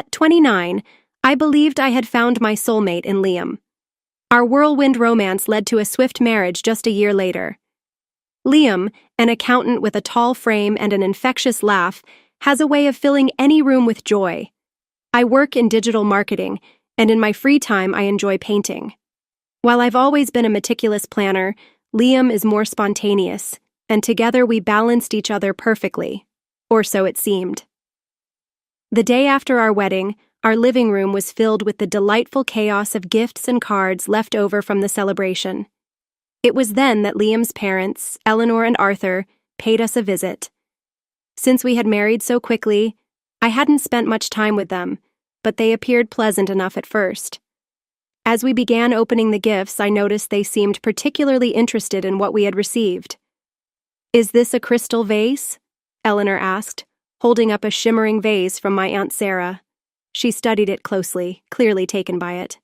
At 29, I believed I had found my soulmate in Liam. Our whirlwind romance led to a swift marriage just a year later. Liam, an accountant with a tall frame and an infectious laugh, has a way of filling any room with joy. I work in digital marketing, and in my free time I enjoy painting. While I've always been a meticulous planner, Liam is more spontaneous, and together we balanced each other perfectly, or so it seemed. The day after our wedding, our living room was filled with the delightful chaos of gifts and cards left over from the celebration. It was then that Liam's parents, Eleanor and Arthur, paid us a visit. Since we had married so quickly, I hadn't spent much time with them, but they appeared pleasant enough at first. As we began opening the gifts, I noticed they seemed particularly interested in what we had received. "Is this a crystal vase?" Eleanor asked, holding up a shimmering vase from my Aunt Sarah. She studied it closely, clearly taken by it.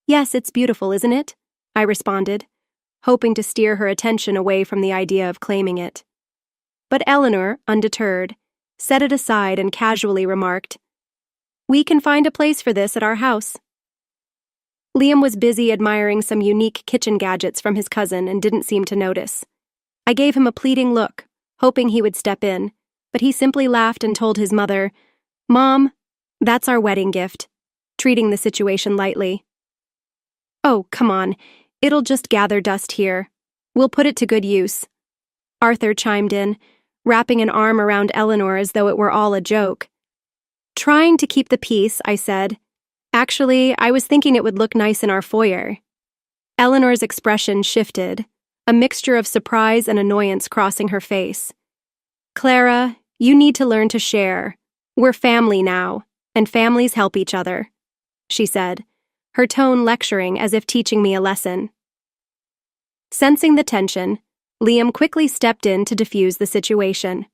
"Yes, it's beautiful, isn't it?" I responded, hoping to steer her attention away from the idea of claiming it. But Eleanor, undeterred, set it aside and casually remarked, "We can find a place for this at our house." Liam was busy admiring some unique kitchen gadgets from his cousin and didn't seem to notice. I gave him a pleading look, hoping he would step in, but he simply laughed and told his mother, "Mom, that's our wedding gift," treating the situation lightly. "Oh, come on, it'll just gather dust here. We'll put it to good use," Arthur chimed in, wrapping an arm around Eleanor as though it were all a joke. Trying to keep the peace, I said, "Actually, I was thinking it would look nice in our foyer." Eleanor's expression shifted, a mixture of surprise and annoyance crossing her face. "Clara, you need to learn to share. We're family now, and families help each other," she said, her tone lecturing as if teaching me a lesson. Sensing the tension, Liam quickly stepped in to defuse the situation.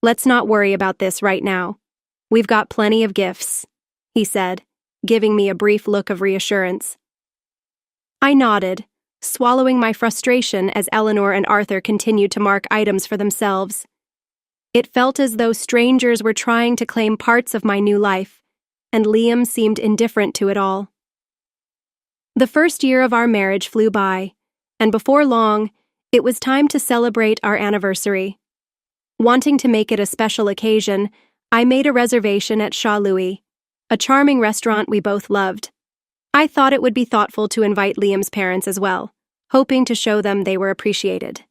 "Let's not worry about this right now. We've got plenty of gifts," he said, giving me a brief look of reassurance. I nodded, swallowing my frustration as Eleanor and Arthur continued to mark items for themselves. It felt as though strangers were trying to claim parts of my new life, and Liam seemed indifferent to it all. The first year of our marriage flew by, and before long, it was time to celebrate our anniversary. Wanting to make it a special occasion, I made a reservation at Chat Louis, a charming restaurant we both loved. I thought it would be thoughtful to invite Liam's parents as well, hoping to show them they were appreciated.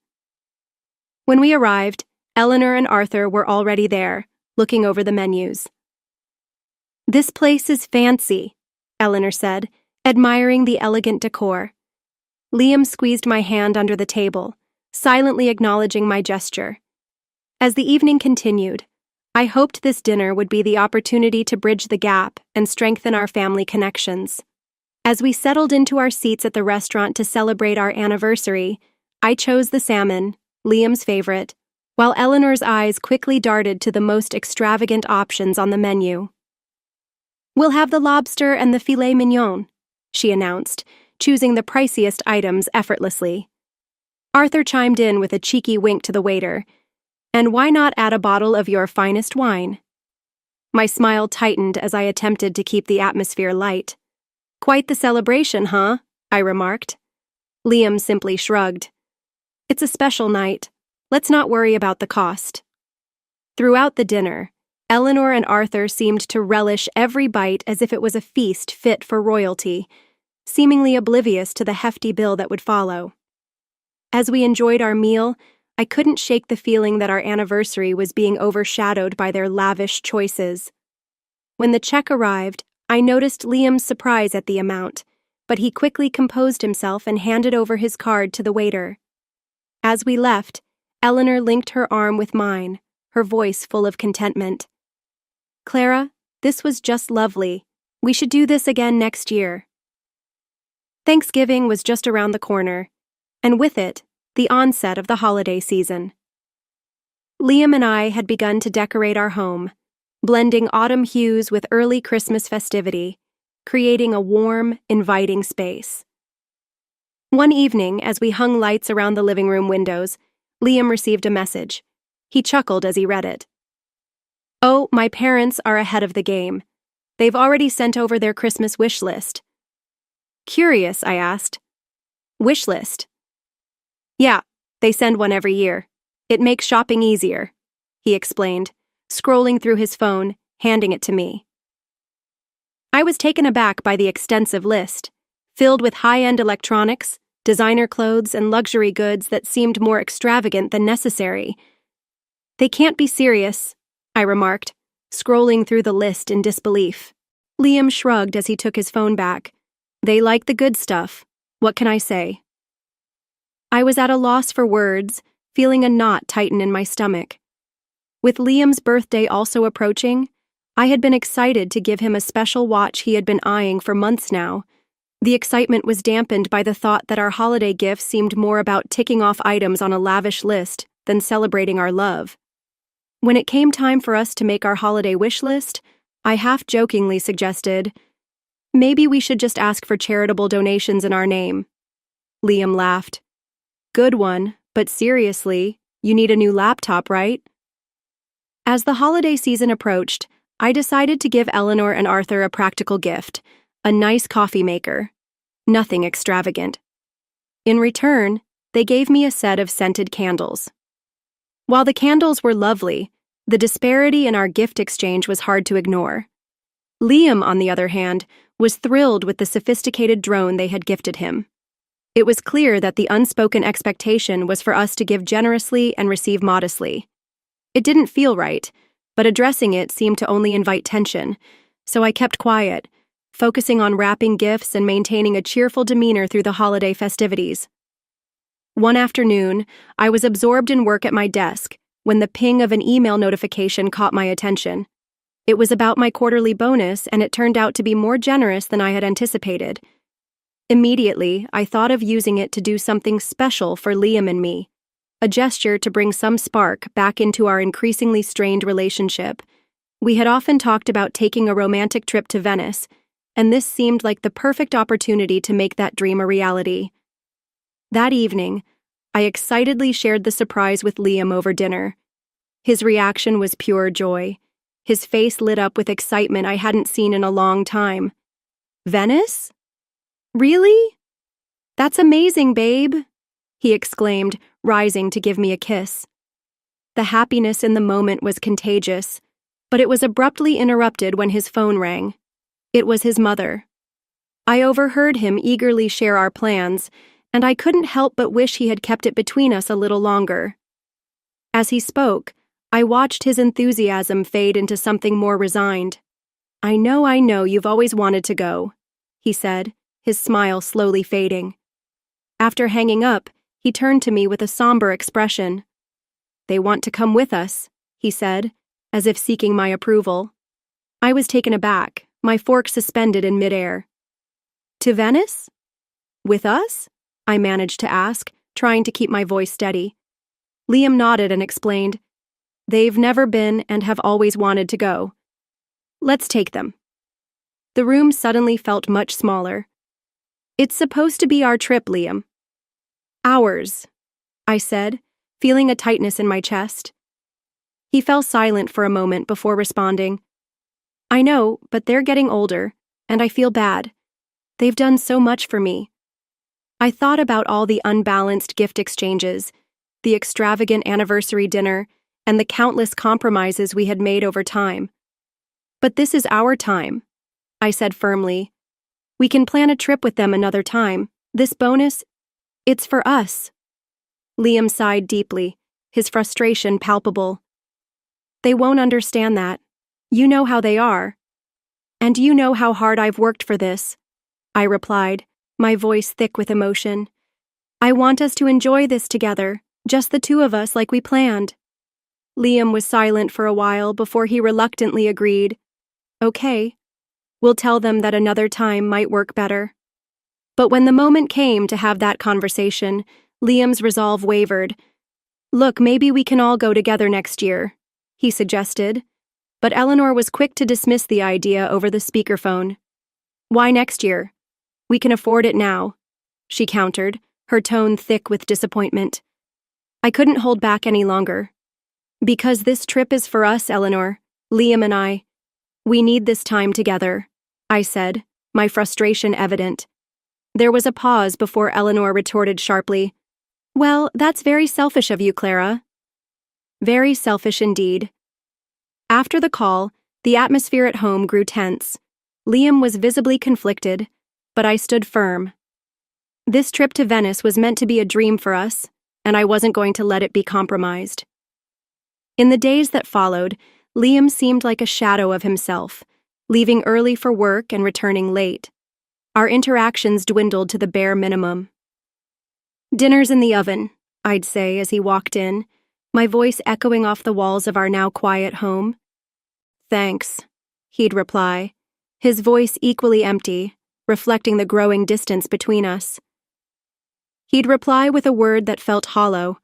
When we arrived, Eleanor and Arthur were already there, looking over the menus. "This place is fancy," Eleanor said, admiring the elegant decor. Liam squeezed my hand under the table, silently acknowledging my gesture. As the evening continued, I hoped this dinner would be the opportunity to bridge the gap and strengthen our family connections. As we settled into our seats at the restaurant to celebrate our anniversary, I chose the salmon, Liam's favorite, while Eleanor's eyes quickly darted to the most extravagant options on the menu. "We'll have the lobster and the filet mignon," she announced, choosing the priciest items effortlessly. Arthur chimed in with a cheeky wink to the waiter, "And why not add a bottle of your finest wine?" My smile tightened as I attempted to keep the atmosphere light. "Quite the celebration, huh?" I remarked. Liam simply shrugged. "It's a special night. Let's not worry about the cost." Throughout the dinner, Eleanor and Arthur seemed to relish every bite as if it was a feast fit for royalty, seemingly oblivious to the hefty bill that would follow. As we enjoyed our meal, I couldn't shake the feeling that our anniversary was being overshadowed by their lavish choices. When the check arrived, I noticed Liam's surprise at the amount, but he quickly composed himself and handed over his card to the waiter. As we left, Eleanor linked her arm with mine, her voice full of contentment. "Clara, this was just lovely. We should do this again next year." Thanksgiving was just around the corner, and with it, the onset of the holiday season. Liam and I had begun to decorate our home, blending autumn hues with early Christmas festivity, creating a warm, inviting space. One evening, as we hung lights around the living room windows, Liam received a message. He chuckled as he read it. "Oh, my parents are ahead of the game. They've already sent over their Christmas wish list. Curious, I asked. Wish list? Yeah, they send one every year. It makes shopping easier, he explained, scrolling through his phone, handing it to me. I was taken aback by the extensive list, filled with high-end electronics, designer clothes, and luxury goods that seemed more extravagant than necessary. They can't be serious, I remarked, scrolling through the list in disbelief. Liam shrugged as he took his phone back. They like the good stuff. What can I say? I was at a loss for words, feeling a knot tighten in my stomach. With Liam's birthday also approaching, I had been excited to give him a special watch he had been eyeing for months now. The excitement was dampened by the thought that our holiday gift seemed more about ticking off items on a lavish list than celebrating our love. When it came time for us to make our holiday wish list, I half-jokingly suggested, maybe we should just ask for charitable donations in our name. Liam laughed. Good one, but seriously, you need a new laptop, right? As the holiday season approached, I decided to give Eleanor and Arthur a practical gift, a nice coffee maker. Nothing extravagant. In return, they gave me a set of scented candles. While the candles were lovely, the disparity in our gift exchange was hard to ignore. Liam, on the other hand, was thrilled with the sophisticated drone they had gifted him. It was clear that the unspoken expectation was for us to give generously and receive modestly. It didn't feel right, but addressing it seemed to only invite tension, so I kept quiet, focusing on wrapping gifts and maintaining a cheerful demeanor through the holiday festivities. One afternoon, I was absorbed in work at my desk when the ping of an email notification caught my attention. It was about my quarterly bonus, and it turned out to be more generous than I had anticipated. Immediately, I thought of using it to do something special for Liam and me, a gesture to bring some spark back into our increasingly strained relationship. We had often talked about taking a romantic trip to Venice, and this seemed like the perfect opportunity to make that dream a reality. That evening, I excitedly shared the surprise with Liam over dinner. His reaction was pure joy. His face lit up with excitement I hadn't seen in a long time. Venice? Really? That's amazing, babe, he exclaimed, rising to give me a kiss. The happiness in the moment was contagious, but it was abruptly interrupted when his phone rang. It was his mother. I overheard him eagerly share our plans, and I couldn't help but wish he had kept it between us a little longer. As he spoke, I watched his enthusiasm fade into something more resigned. I know, you've always wanted to go, he said, his smile slowly fading. After hanging up, he turned to me with a somber expression. They want to come with us, he said, as if seeking my approval. I was taken aback, my fork suspended in midair. To Venice? With us? I managed to ask, trying to keep my voice steady. Liam nodded and explained, they've never been and have always wanted to go. Let's take them. The room suddenly felt much smaller. It's supposed to be our trip, Liam. Ours, I said, feeling a tightness in my chest. He fell silent for a moment before responding. I know, but they're getting older, and I feel bad. They've done so much for me. I thought about all the unbalanced gift exchanges, the extravagant anniversary dinner, and the countless compromises we had made over time. But this is our time, I said firmly. We can plan a trip with them another time. This bonus, it's for us. Liam sighed deeply, his frustration palpable. They won't understand that. You know how they are. And you know how hard I've worked for this, I replied, my voice thick with emotion. I want us to enjoy this together, just the two of us like we planned. Liam was silent for a while before he reluctantly agreed. Okay. We'll tell them that another time might work better. But when the moment came to have that conversation, Liam's resolve wavered. Look, maybe we can all go together next year, he suggested. But Eleanor was quick to dismiss the idea over the speakerphone. Why next year? We can afford it now, she countered, her tone thick with disappointment. I couldn't hold back any longer. Because this trip is for us, Eleanor, Liam and I. We need this time together, I said, my frustration evident. There was a pause before Eleanor retorted sharply, "Well, that's very selfish of you, Clara." Very selfish indeed. After the call, the atmosphere at home grew tense. Liam was visibly conflicted, but I stood firm. This trip to Venice was meant to be a dream for us, and I wasn't going to let it be compromised. In the days that followed, Liam seemed like a shadow of himself, leaving early for work and returning late. Our interactions dwindled to the bare minimum. "Dinner's in the oven," I'd say as he walked in, my voice echoing off the walls of our now quiet home. "Thanks," he'd reply, his voice equally empty, reflecting the growing distance between us. He'd reply with a word that felt hollow,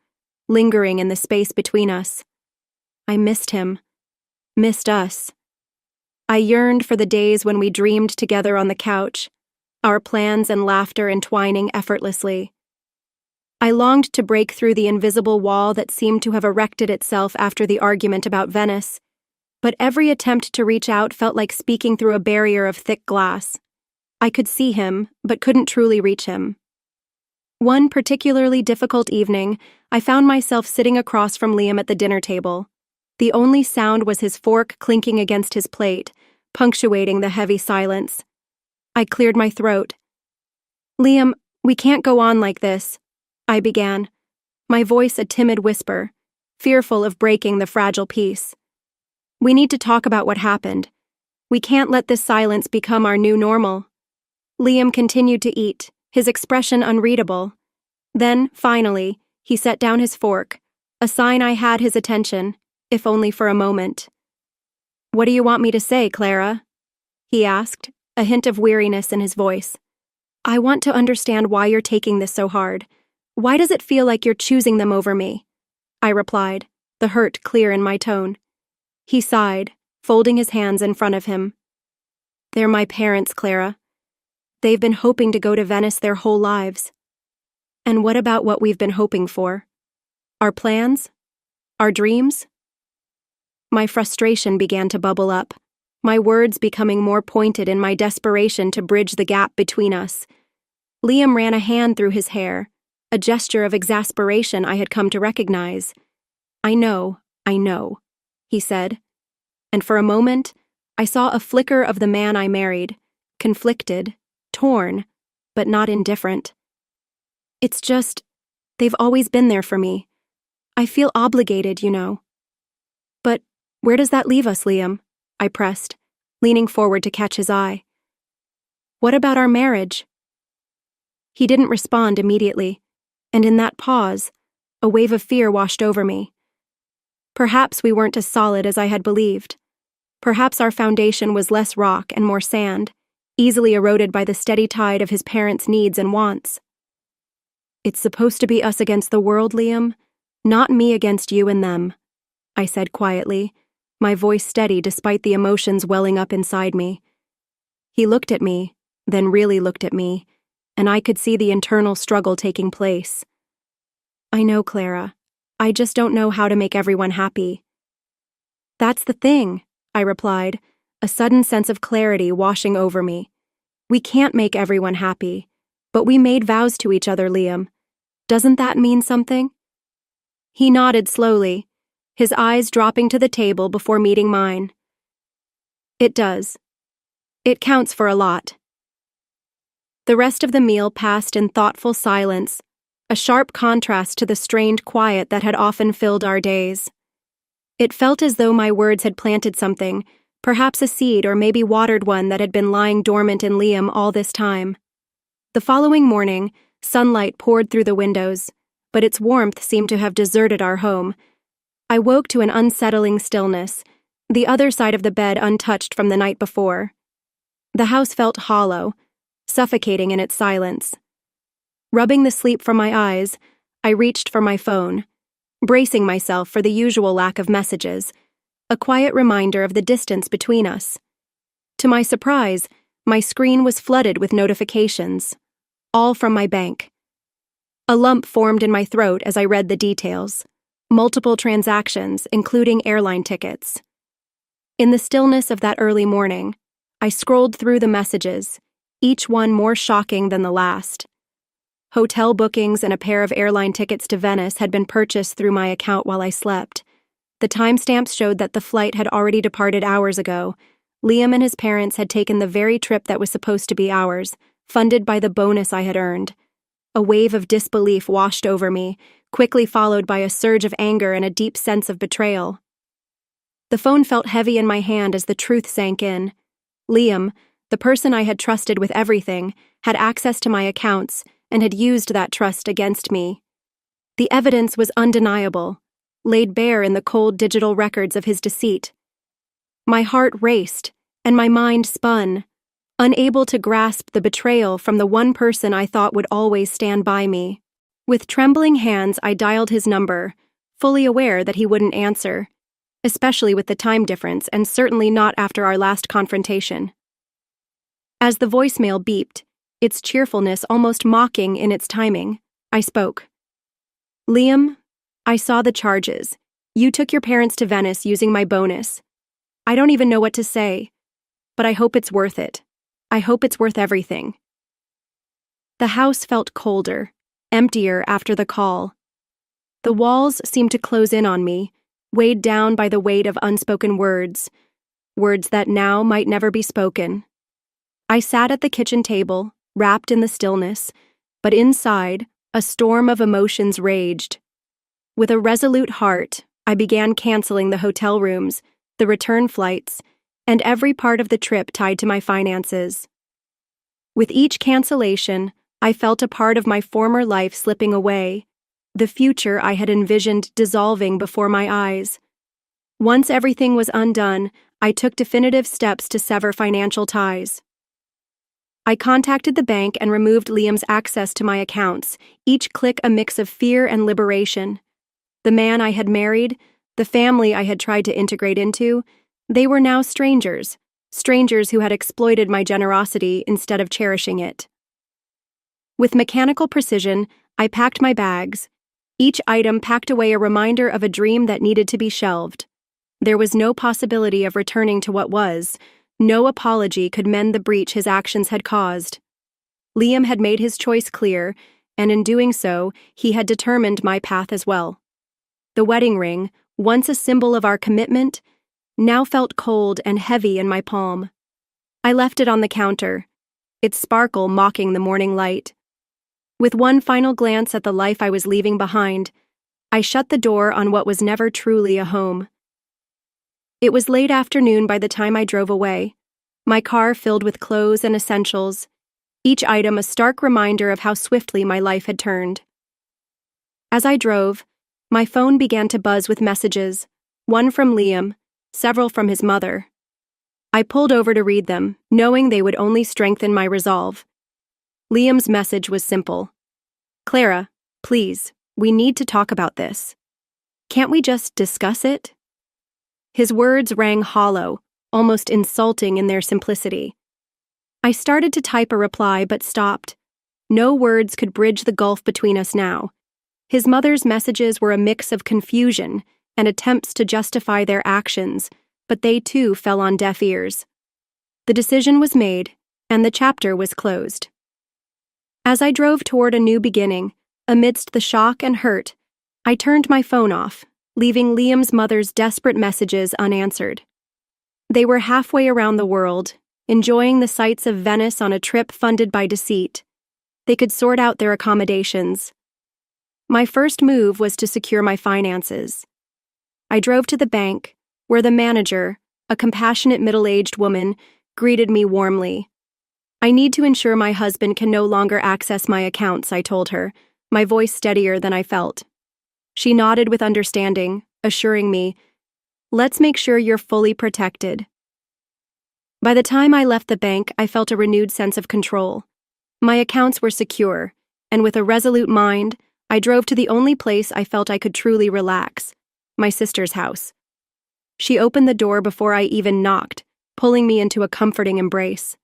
lingering in the space between us. I missed him, missed us. I yearned for the days when we dreamed together on the couch, our plans and laughter entwining effortlessly. I longed to break through the invisible wall that seemed to have erected itself after the argument about Venice, but every attempt to reach out felt like speaking through a barrier of thick glass. I could see him, but couldn't truly reach him. One particularly difficult evening, I found myself sitting across from Liam at the dinner table. The only sound was his fork clinking against his plate, punctuating the heavy silence. I cleared my throat. "Liam, we can't go on like this," I began, my voice a timid whisper, fearful of breaking the fragile peace. "We need to talk about what happened. We can't let this silence become our new normal." Liam continued to eat, his expression unreadable. Then, finally, he set down his fork, a sign I had his attention, if only for a moment. "What do you want me to say, Clara?" he asked, a hint of weariness in his voice. "I want to understand why you're taking this so hard. Why does it feel like you're choosing them over me?" I replied, the hurt clear in my tone. He sighed, folding his hands in front of him. "They're my parents, Clara. They've been hoping to go to Venice their whole lives. And what about what we've been hoping for? Our plans? Our dreams?" My frustration began to bubble up, my words becoming more pointed in my desperation to bridge the gap between us. Liam ran a hand through his hair, a gesture of exasperation I had come to recognize. I know, he said, and for a moment, I saw a flicker of the man I married, conflicted, torn, but not indifferent. "It's just, they've always been there for me. I feel obligated, you know." "But where does that leave us, Liam?" I pressed, leaning forward to catch his eye. "What about our marriage?" He didn't respond immediately, and in that pause, a wave of fear washed over me. Perhaps we weren't as solid as I had believed. Perhaps our foundation was less rock and more sand, easily eroded by the steady tide of his parents' needs and wants. "It's supposed to be us against the world, Liam, not me against you and them," I said quietly, my voice steady despite the emotions welling up inside me. He looked at me, then really looked at me, and I could see the internal struggle taking place. "I know, Clara. I just don't know how to make everyone happy." "That's the thing," I replied, a sudden sense of clarity washing over me. "We can't make everyone happy, but we made vows to each other, Liam. Doesn't that mean something?" He nodded slowly, his eyes dropping to the table before meeting mine. "It does. It counts for a lot." The rest of the meal passed in thoughtful silence, a sharp contrast to the strained quiet that had often filled our days. It felt as though my words had planted something, perhaps a seed or maybe watered one that had been lying dormant in Liam all this time. The following morning, sunlight poured through the windows, but its warmth seemed to have deserted our home. I woke to an unsettling stillness, the other side of the bed untouched from the night before. The house felt hollow, suffocating in its silence. Rubbing the sleep from my eyes, I reached for my phone, bracing myself for the usual lack of messages, a quiet reminder of the distance between us. To my surprise, my screen was flooded with notifications, all from my bank. A lump formed in my throat as I read the details. Multiple transactions, including airline tickets. In the stillness of that early morning, I scrolled through the messages, each one more shocking than the last. Hotel bookings and a pair of airline tickets to Venice had been purchased through my account while I slept. The timestamps showed that the flight had already departed hours ago. Liam and his parents had taken the very trip that was supposed to be ours, funded by the bonus I had earned. A wave of disbelief washed over me, quickly followed by a surge of anger and a deep sense of betrayal. The phone felt heavy in my hand as the truth sank in. Liam, the person I had trusted with everything, had access to my accounts and had used that trust against me. The evidence was undeniable, laid bare in the cold digital records of his deceit. My heart raced, and my mind spun, unable to grasp the betrayal from the one person I thought would always stand by me. With trembling hands, I dialed his number, fully aware that he wouldn't answer, especially with the time difference, and certainly not after our last confrontation. As the voicemail beeped, its cheerfulness almost mocking in its timing, I spoke. Liam, I saw the charges. You took your parents to Venice using my bonus. I don't even know what to say, but I hope it's worth it. I hope it's worth everything. The house felt colder, emptier after the call. The walls seemed to close in on me, weighed down by the weight of unspoken words, words that now might never be spoken. I sat at the kitchen table, wrapped in the stillness, but inside, a storm of emotions raged. With a resolute heart, I began canceling the hotel rooms, the return flights, and every part of the trip tied to my finances. With each cancellation, I felt a part of my former life slipping away, the future I had envisioned dissolving before my eyes. Once everything was undone, I took definitive steps to sever financial ties. I contacted the bank and removed Liam's access to my accounts, each click a mix of fear and liberation. The man I had married, the family I had tried to integrate into, they were now strangers, strangers who had exploited my generosity instead of cherishing it. With mechanical precision, I packed my bags. Each item packed away a reminder of a dream that needed to be shelved. There was no possibility of returning to what was. No apology could mend the breach his actions had caused. Liam had made his choice clear, and in doing so, he had determined my path as well. The wedding ring, once a symbol of our commitment, now felt cold and heavy in my palm. I left it on the counter, its sparkle mocking the morning light. With one final glance at the life I was leaving behind, I shut the door on what was never truly a home. It was late afternoon by the time I drove away, my car filled with clothes and essentials, each item a stark reminder of how swiftly my life had turned. As I drove, my phone began to buzz with messages, one from Liam, several from his mother. I pulled over to read them, knowing they would only strengthen my resolve. Liam's message was simple. Clara, please, we need to talk about this. Can't we just discuss it? His words rang hollow, almost insulting in their simplicity. I started to type a reply but stopped. No words could bridge the gulf between us now. His mother's messages were a mix of confusion and attempts to justify their actions, but they too fell on deaf ears. The decision was made, and the chapter was closed. As I drove toward a new beginning, amidst the shock and hurt, I turned my phone off, leaving Liam's mother's desperate messages unanswered. They were halfway around the world, enjoying the sights of Venice on a trip funded by deceit. They could sort out their accommodations. My first move was to secure my finances. I drove to the bank, where the manager, a compassionate middle-aged woman, greeted me warmly. I need to ensure my husband can no longer access my accounts, I told her, my voice steadier than I felt. She nodded with understanding, assuring me, let's make sure you're fully protected. By the time I left the bank, I felt a renewed sense of control. My accounts were secure, and with a resolute mind, I drove to the only place I felt I could truly relax, my sister's house. She opened the door before I even knocked, pulling me into a comforting embrace.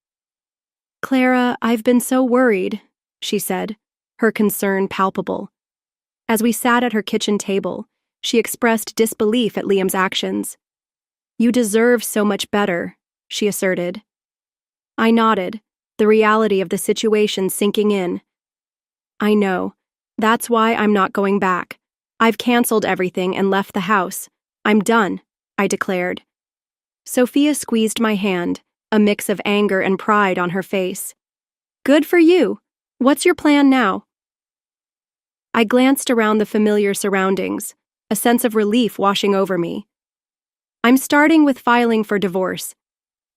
Clara, I've been so worried, she said, her concern palpable. As we sat at her kitchen table, she expressed disbelief at Liam's actions. "You deserve so much better," she asserted. I nodded, the reality of the situation sinking in. "I know. That's why I'm not going back. I've canceled everything and left the house. I'm done," I declared. Sophia squeezed my hand, a mix of anger and pride on her face. "Good for you. What's your plan now?" I glanced around the familiar surroundings, a sense of relief washing over me. "I'm starting with filing for divorce.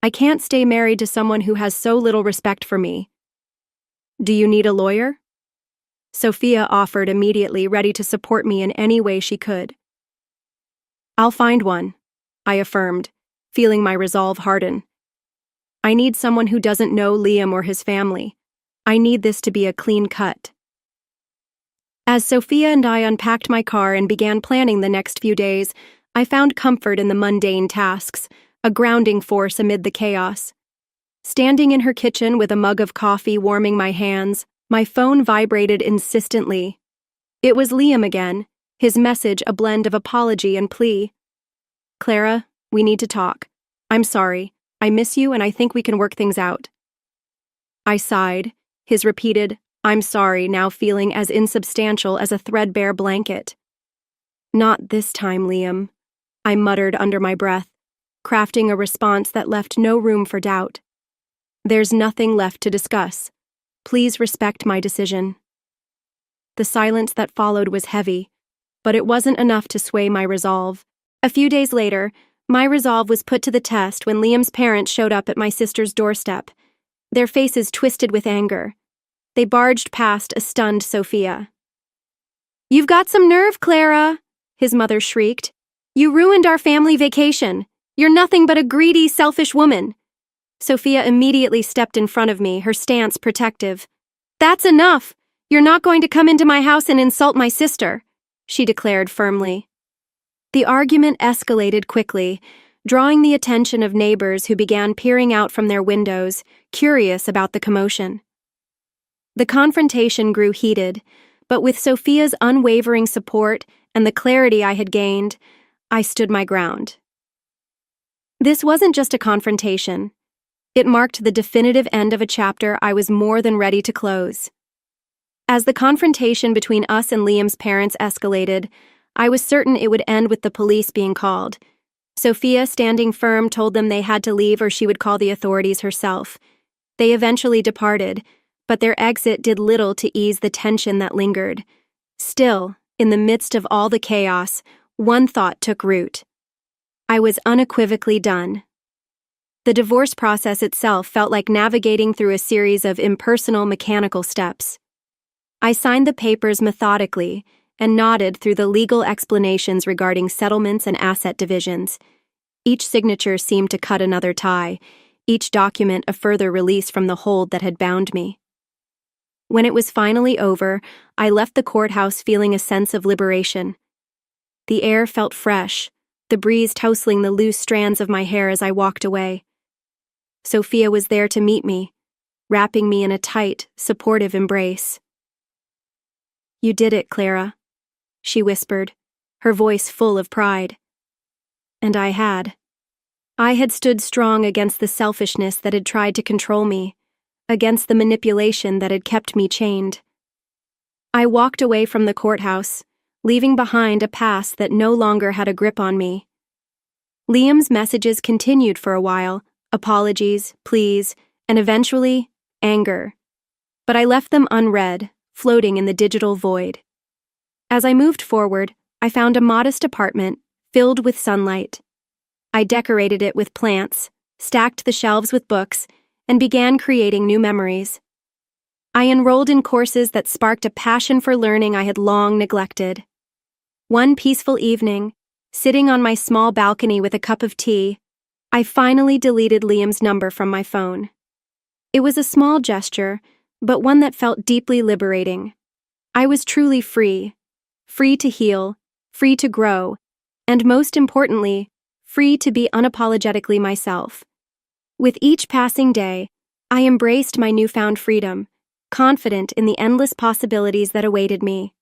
I can't stay married to someone who has so little respect for me." "Do you need a lawyer?" Sophia offered immediately, ready to support me in any way she could. "I'll find one," I affirmed, feeling my resolve harden. "I need someone who doesn't know Liam or his family. I need this to be a clean cut." As Sophia and I unpacked my car and began planning the next few days, I found comfort in the mundane tasks, a grounding force amid the chaos. Standing in her kitchen with a mug of coffee warming my hands, my phone vibrated insistently. It was Liam again, his message a blend of apology and plea. "Clara, we need to talk. I'm sorry. I miss you and I think we can work things out." I sighed, his repeated, "I'm sorry," now feeling as insubstantial as a threadbare blanket. "Not this time, Liam," I muttered under my breath, crafting a response that left no room for doubt. "There's nothing left to discuss. Please respect my decision." The silence that followed was heavy, but it wasn't enough to sway my resolve. A few days later, my resolve was put to the test when Liam's parents showed up at my sister's doorstep, their faces twisted with anger. They barged past a stunned Sophia. "You've got some nerve, Clara," his mother shrieked. "You ruined our family vacation. You're nothing but a greedy, selfish woman." Sophia immediately stepped in front of me, her stance protective. "That's enough. You're not going to come into my house and insult my sister," she declared firmly. The argument escalated quickly, drawing the attention of neighbors who began peering out from their windows, curious about the commotion. The confrontation grew heated, but with Sophia's unwavering support and the clarity I had gained, I stood my ground. This wasn't just a confrontation. It marked the definitive end of a chapter I was more than ready to close. As the confrontation between us and Liam's parents escalated, I was certain it would end with the police being called. Sophia, standing firm, told them they had to leave or she would call the authorities herself. They eventually departed, but their exit did little to ease the tension that lingered. Still, in the midst of all the chaos, one thought took root. I was unequivocally done. The divorce process itself felt like navigating through a series of impersonal, mechanical steps. I signed the papers methodically and nodded through the legal explanations regarding settlements and asset divisions. Each signature seemed to cut another tie, each document a further release from the hold that had bound me. When it was finally over, I left the courthouse feeling a sense of liberation. The air felt fresh, the breeze tousling the loose strands of my hair as I walked away. Sophia was there to meet me, wrapping me in a tight, supportive embrace. "You did it, Clara," she whispered, her voice full of pride. And I had. I had stood strong against the selfishness that had tried to control me, against the manipulation that had kept me chained. I walked away from the courthouse, leaving behind a past that no longer had a grip on me. Liam's messages continued for a while, apologies, pleas, and eventually, anger. But I left them unread, floating in the digital void. As I moved forward, I found a modest apartment filled with sunlight. I decorated it with plants, stacked the shelves with books, and began creating new memories. I enrolled in courses that sparked a passion for learning I had long neglected. One peaceful evening, sitting on my small balcony with a cup of tea, I finally deleted Liam's number from my phone. It was a small gesture, but one that felt deeply liberating. I was truly free to heal, free to grow, and most importantly, free to be unapologetically myself. With each passing day, I embraced my newfound freedom, confident in the endless possibilities that awaited me.